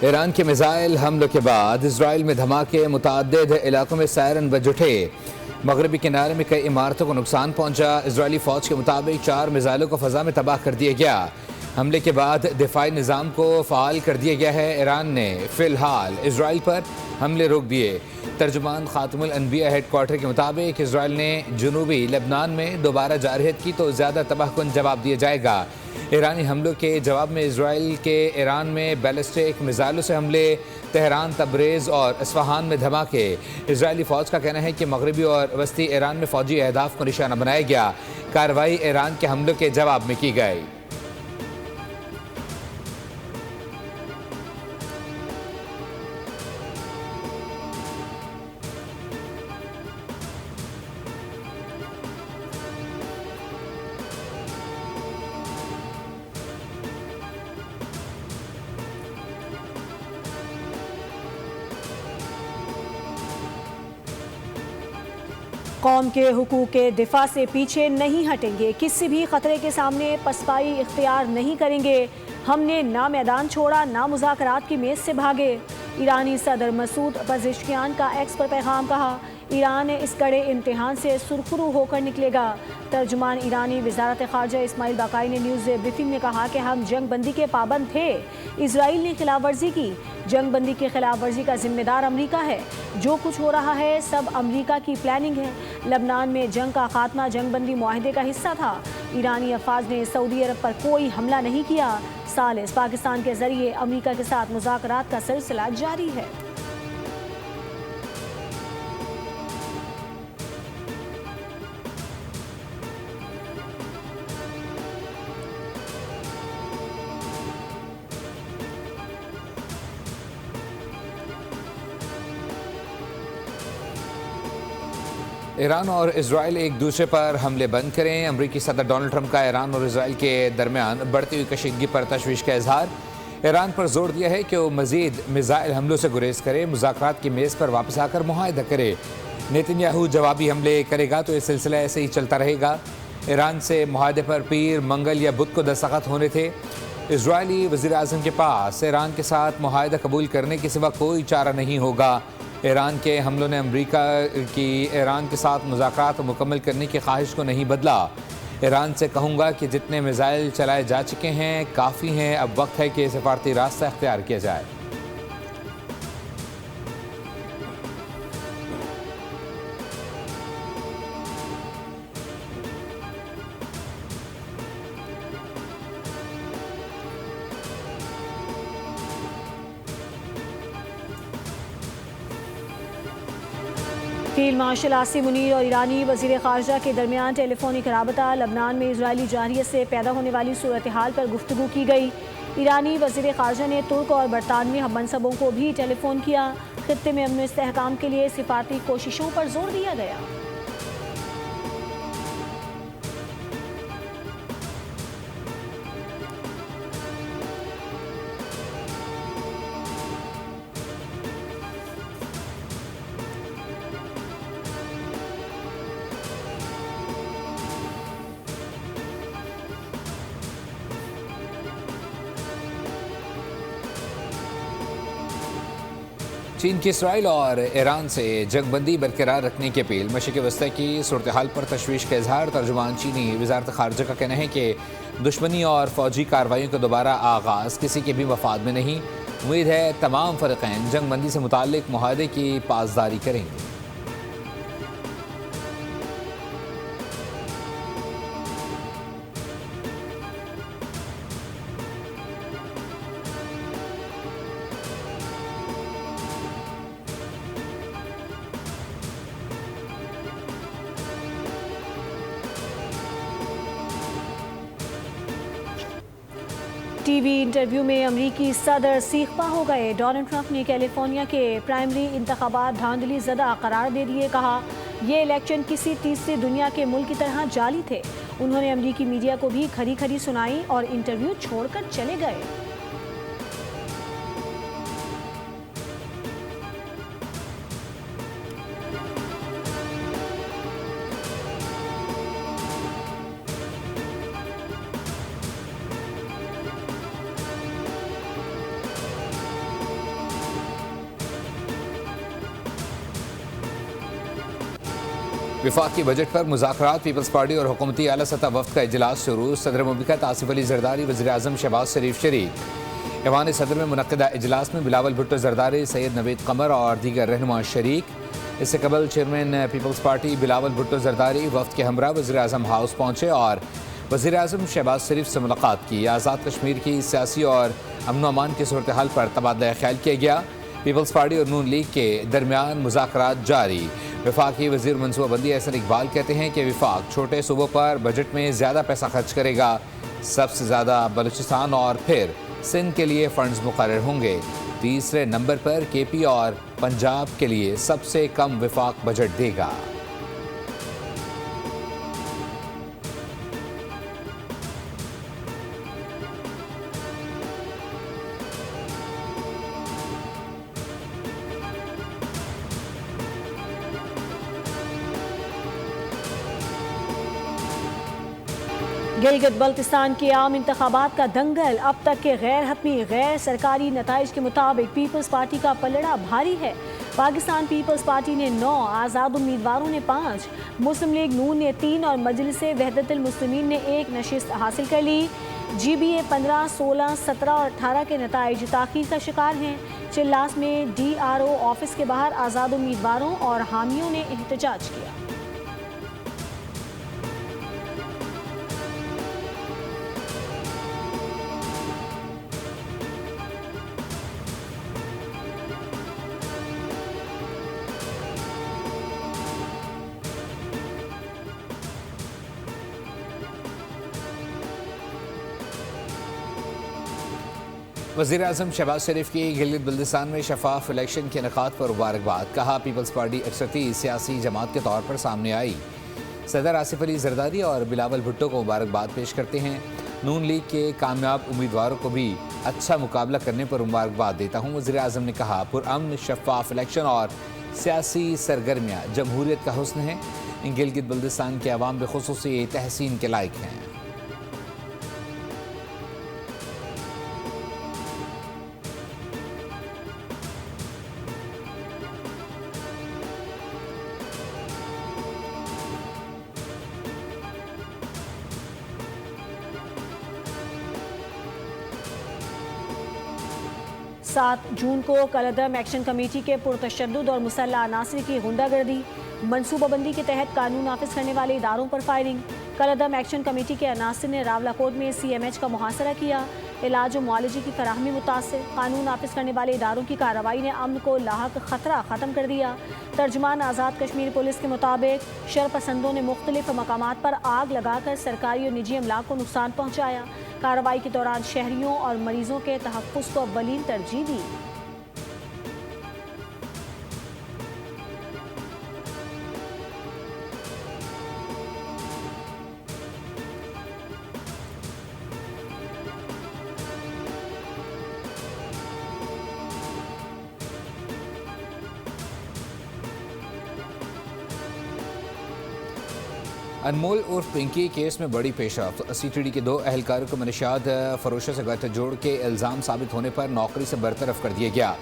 Iran के missile हमलों के बाद इसराइल में धमाके, मुतअद्दिद इलाकों में सायरन बज उठे। मगरबी किनारे में कई इमारतों को नुकसान पहुंचा। इजरायली फौज के मुताबिक 4 मिसाइलों को फजा में तबाह कर दिया गया। हमले के बाद दिफाई निज़ाम को फ़ाल कर दिया गया है। ईरान ने फ़िलहाल इसराइल पर हमले रोक दिए। तर्जुमान खातमुल अनबिया हेडक्वार्टर के मुताबिक इसराइल ने जनूबी लेबनान में दोबारा जारहियत की तो ज़्यादा तबाहकुन जवाब दिया जाएगा। ईरानी हमलों के जवाब में इसराइल के ईरान में बैलिस्टिक मिसाइलों से हमले, तेहरान, तब्रेज़ और इस्फहान में धमाके। इजरायली फ़ौज का कहना है कि मगरबी और वस्ती ईरान में फ़ौजी अहदाफ को निशाना बनाया गया। कार्रवाई ईरान के हमलों के जवाब में की गई। कौम के हुकूक के दिफा से पीछे नहीं हटेंगे, किसी भी खतरे के सामने पसपाई इख्तियार नहीं करेंगे। हमने ना मैदान छोड़ा, ना मुज़ाकरात की मेज़ से भागे। ईरानी सदर मसूद पज़ेश्कियान का एक्स पर पैगाम कहा, ईरान इस कड़े इम्तिहान से सुरखरू होकर निकलेगा। तर्जुमान ईरानी वज़ारत ख़ारजा इस्माइल बाकाई ने न्यूज़ ब्रीफिंग में कहा कि हम जंग बंदी के पाबंद थे, इसराइल ने खिलाफ वर्जी की। जंग बंदी की खिलाफ वर्जी का जिम्मेदार अमरीका है। जो कुछ हो रहा है सब अमरीका की प्लानिंग है। लबनान में जंग का खात्मा जंग बंदी मुआहदे का हिस्सा था। ईरानी अफवाज ने सऊदी अरब पर कोई हमला नहीं किया। सालिस पाकिस्तान के जरिए अमरीका के साथ मुज़ाकरात का सिलसिला जारी है। ईरान और इसराइल एक दूसरे पर हमले बंद करें। अमरीकी सदर डोनाल्ड ट्रंप का ईरान और इसराइल के दरमियान बढ़ती हुई कशीदगी पर तशवीश का इजहार। ईरान पर जोर दिया है कि वो मजीद मिसाइल हमलों से गुरेज करे, मुज़ाकरात की मेज़ पर वापस आकर मुआहदा करे। नेतन्याहू जवाबी हमले करेगा तो ये सिलसिला ऐसे ही चलता रहेगा। ईरान से मुआहदे पर पीर, मंगल या बुध को दस्तखत होने थे। इजरायली वज़ीर आज़म के पास ईरान के साथ मुआहदा कबूल करने के सिवा कोई चारा नहीं होगा। ईरान के हमलों ने अमरीका की ईरान के साथ मुज़ाकरात मुकम्मल करने की ख्वाहिश को नहीं बदला। ईरान से कहूँगा कि जितने मिसाइल चलाए जा चुके हैं काफ़ी हैं, अब वक्त है कि सफारती रास्ता इख्तियार किया जाए। फील्ड मार्शल आसिम मुनीर और ईरानी वज़ीर ख़ारजा के दरमियान टेलीफोनिक राबता। लबनान में इजरायली जारहियत से पैदा होने वाली सूरत हाल पर गुफ्तगू की गई। ईरानी वज़ीर ख़ारजा ने तुर्क और बरतानवी हममनसबों को भी टेलीफोन किया। खित्ते में अमन इस्तेहकाम के लिए सिफारती कोशिशों पर जोर दिया गया। चीन की इसराइल और ईरान से जंगबंदी बरकरार रखने की अपील। मशरिक़ वस्ती की सूरत हाल पर तशवीश का इजहार। तर्जुमान चीनी वज़ारत ख़ारजा का कहना है कि दुश्मनी और फ़ौजी कार्रवाइयों का दोबारा आगाज़ किसी के भी मफाद में नहीं। उम्मीद है तमाम फ़रीक़ैन जंगबंदी से मुताल्लिक़ मुआहदे की पासदारी करेंगे। टीवी इंटरव्यू में अमरीकी सदर सीखपा हो गए। डोनाल्ड ट्रंप ने कैलिफोर्निया के प्राइमरी इंतखाबात धांधली ज़दा करार दे दिए। कहा ये इलेक्शन किसी तीसरी दुनिया के मुल्क की तरह जाली थे। उन्होंने अमरीकी मीडिया को भी खरी खरी सुनाई और इंटरव्यू छोड़कर चले गए। वफाकी बजट पर मुज़ाकरात, पीपल्स पार्टी और हुकूमती आला सतह वफ़द का इजलास शुरू। सदर मुमलिकत आसिफ अली जरदारी, वज़ीर आज़म शहबाज शरीफ शरीक। ऐवान सदर में मुनक़दा इजलास में बिलावल भुट्टो जरदारी, सैयद नवीद कमर और दीगर रहनुमा शरीक। इससे कबल chairman peoples party Bilawal Bhutto Zardari वफ़द के हमरा वज़ीर आज़म हाउस पहुँचे और वज़ीर आज़म शहबाज शरीफ से मुलाकात की। आज़ाद कश्मीर की सियासी और अमन अमान की सूरत हाल पर तबादला ख्याल किया गया। पीपल्स पार्टी और नून लीग के दरमियान मुज़ाकरात जारी। वफाकी वज़ीर मनसूबाबंदी एहसन इकबाल कहते हैं कि वफाक छोटे सूबों पर बजट में ज़्यादा पैसा खर्च करेगा। सबसे ज़्यादा बलूचिस्तान और फिर सिंध के लिए फ़ंड्स मुकर्रर होंगे। तीसरे नंबर पर KP और पंजाब के लिए सबसे कम वफाक बजट देगा। गिलगित बल्तिस्तान के आम इंतखाबात का दंगल। अब तक के गैर हतमी गैर सरकारी नताइज के मुताबिक पीपल्स पार्टी का पलड़ा भारी है। पाकिस्तान पीपल्स पार्टी ने 9, आज़ाद उम्मीदवारों ने 5, मुस्लिम लीग नून ने 3 और मजलिस वहदतुल मुस्लिमीन ने 1 नशिस्त हासिल कर ली। GBA 15, 16, 17 और 18 के नताइज ताख़ीर का शिकार हैं। चिल्लास में DRO ऑफिस के बाहर आज़ाद उम्मीदवारों और हामियों ने एहतजाज किया। वज़ीर आज़म शहबाज शरीफ की गिलगित बल्तिस्तान में शफाफ इलेक्शन के इनेकाद पर मुबारकबाद। कहा पीपल्स पार्टी अक्सरती सियासी जमात के तौर पर सामने आई। सदर आसिफ अली जरदारी और बिलावल भुट्टो को मुबारकबाद पेश करते हैं। नून लीग के कामयाब उम्मीदवारों को भी अच्छा मुकाबला करने पर मुबारकबाद देता हूँ। वज़ीर आज़म ने कहा पुरअमन शफाफ इलेक्शन और सियासी सरगर्मियाँ जमहूरियत का हुस्न है। गिलगित बल्तिस्तान के अवाम बखुसूसी तहसीन के लायक हैं। सात जून को कलअदम एक्शन कमेटी के पुरतशद्दुद और मुसल्लह अनासर की गुंडागर्दी। मनसूबाबंदी के तहत कानून नाफिज करने वाले इदारों पर फायरिंग। कलअदम एक्शन कमेटी के अनासर ने रावलाकोट में CMH का मुहासरा किया। इलाज और मुआलजे की फराहमी मुतासिर। कानून नाफिज करने वाले इदारों की कार्रवाई ने अमन को लाहक खतरा ख़त्म कर दिया। तर्जुमान आज़ाद कश्मीर पुलिस के मुताबिक शरपसंदों ने मुख्तलिफ मकामात पर आग लगाकर सरकारी और निजी अमलाक को नुकसान पहुँचाया। कार्रवाई के दौरान शहरियों और मरीजों के तहफ़्फ़ुज़ को अव्वलीन तरजीह दी। अनमोल उर्फ पिंकी केस में बड़ी पेशरफ्त। CTD के 2 अहलकारों को मनशियात फरोशों से गठजोड़ के इल्ज़ाम साबित होने पर नौकरी से बरतरफ कर दिया गया।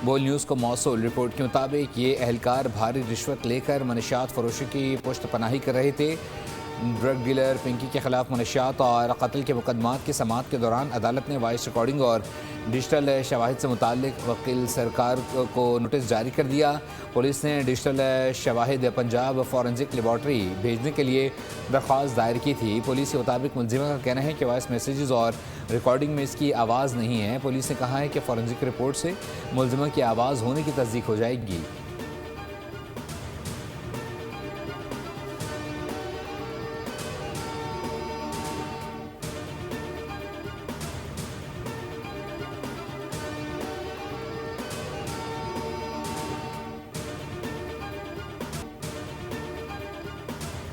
बोल न्यूज़ को मौसूल रिपोर्ट के मुताबिक ये अहलकार भारी रिश्वत लेकर मनशियात फरोशों की पुश्त पनाही कर रहे थे। ड्रग डीलर पिंकी के खिलाफ मनशियात और कत्ल के मुकदमात की समाअत के दौरान अदालत ने वॉइस रिकॉर्डिंग और डिजिटल शवाहिद से मुताल्लिक वकील सरकार को नोटिस जारी कर दिया। पुलिस ने डिजिटल शवाहिद पंजाब फॉरेंसिक लेबॉर्ट्री भेजने के लिए दरख्वास्त दायर की थी। पुलिस के मुताबिक मुलजिमा का कहना है कि वॉइस मैसेजेस और रिकॉर्डिंग में इसकी आवाज़ नहीं है। पुलिस ने कहा है कि फॉरेंसिक रिपोर्ट से मुलजिमा की आवाज़ होने की तस्दीक हो जाएगी।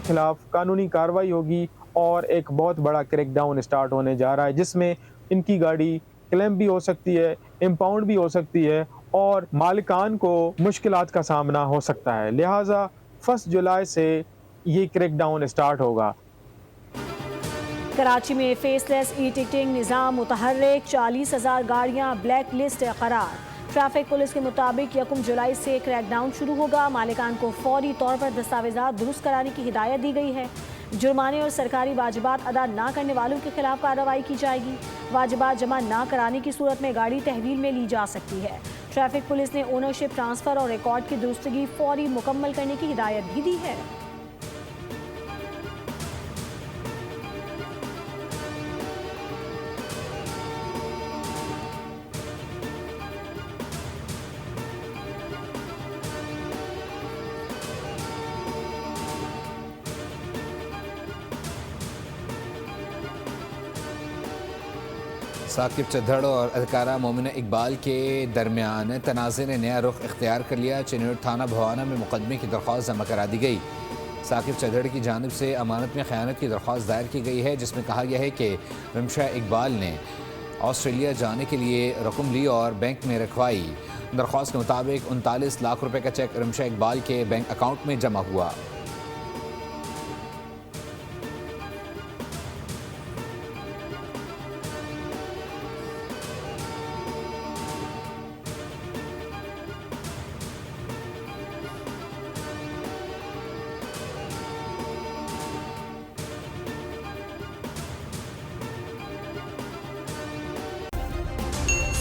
खिलाफ कानूनी कार्रवाई होगी और एक बहुत बड़ा क्रैकडाउन स्टार्ट होने जा रहा है, जिसमें इनकी गाड़ी क्लेम भी हो सकती है, इम्पाउंड भी हो सकती है और मालिकान को मुश्किलात का सामना हो सकता है। लिहाजा 1 जुलाई से ये क्रैकडाउन स्टार्ट होगा। कराची में फेसलेस ई टिकटिंग निज़ाम मुतहर्रिक। 40,000 गाड़ियाँ ब्लैक लिस्ट करार। ट्रैफिक पुलिस के मुताबिक 1 जुलाई से क्रैकडाउन शुरू होगा। मालिकान को फौरी तौर पर दस्तावेजात दुरुस्त कराने की हिदायत दी गई है। जुर्माने और सरकारी वाजिबात अदा ना करने वालों के खिलाफ कार्रवाई की जाएगी। वाजिबात जमा ना कराने की सूरत में गाड़ी तहवील में ली जा सकती है। ट्रैफिक पुलिस ने ओनरशिप ट्रांसफर और रिकॉर्ड की दुरुस्तगी फौरी मुकम्मल करने की हिदायत भी दी है। साकिब चद्धड़ और अदकारा मोमिना इकबाल के दरमियान तनाज़े ने नया रुख इख्तियार कर लिया। चिन्नौर थाना भवाना में मुकदमे की दरख्वास्त जमा करा दी गई। साकिब चद्धड़ की जानिब से अमानत में ख़यानत की दरख्वास्त दायर की गई है, जिसमें कहा गया है कि रमशा इकबाल ने ऑस्ट्रेलिया जाने के लिए रकम ली और बैंक में रखवाई। दरख्वास्त के मुताबिक 39 लाख रुपये का चेक रमशा इकबाल के बैंक अकाउंट में जमा हुआ।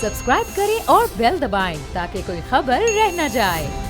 सब्सक्राइब करें और बेल दबाएं ताकि कोई खबर रह न जाए।